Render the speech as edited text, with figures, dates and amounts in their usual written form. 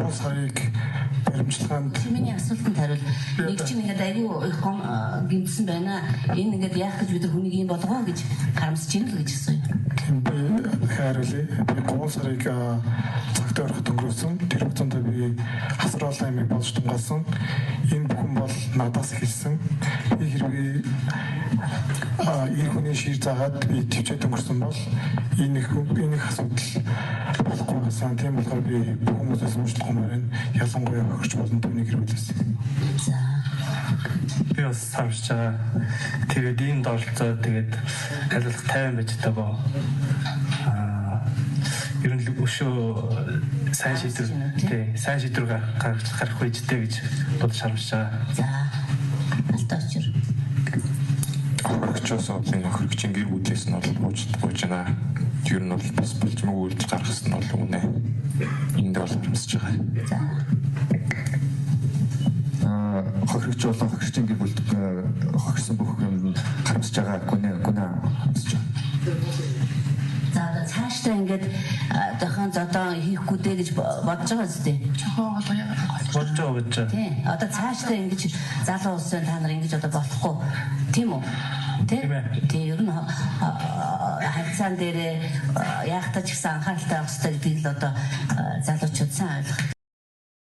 3 сарыг баримтлагаанд миний асуултанд хариул. Нэг чинь ингээд айгүй их гимтсэн байна. Энэ ингээд яах гэж бид нар хүнийг юм болгоо гэж харамсаж байна л гэж хэлсэн юм. Би хариулъя. Би 3 сарыг цагтаа ороход өнгөрөөсөн. Тэр хугацаанд би хасруулсан амийг болж тунгаасан. Энэ бүхэн бол надаас эхэлсэн. Би хэрвээ энэ хүний шир заагаад би төвчээд өнгөрсөн бол энэ их асуудал болохгүй байсан. Тийм болохоор би бүх хүмүүсээс уучлах юм байна. Ялангуяа хөгч болон түүнийг хэрэглээсэн. За. Би бас санаж байгаа. Тэгээд энэ доролцоо тэгээд хариулах 50 байж байгаа. Ер нь өшөө сайн шийдвэр гарах үедтэй гэж бодож харамсаж байгаа. За. Алтаачир. Хөрөгчөөс олон хөрөгчийн гэр бүлээс нь бол бууж байна. Ер нь бол бас болжмог үйлдэл гаргах нь бол үнэ. Энд бол харамсаж байгаа. За. Хөрөгч болон хөрөгчийн гэр бүлд хөрсөн бүх юмд харамсаж байгаа. Гүнээ харамсаж байгаа. За цаашдаа ингээд дахин зодоо хийхгүй дээ гэж бодож байгаа зү. Бодож байгаа. Тийм. Одоо цаашдаа ингэж залуу улсын та нар ингэж одоо болохгүй. Тийм үү? Тийм. Тийм ер нь харьцаан дээр яах тач гэсэн анхааралтай авах хэрэгтэй гэдгийг л одоо залуучууд сайн ойлгох.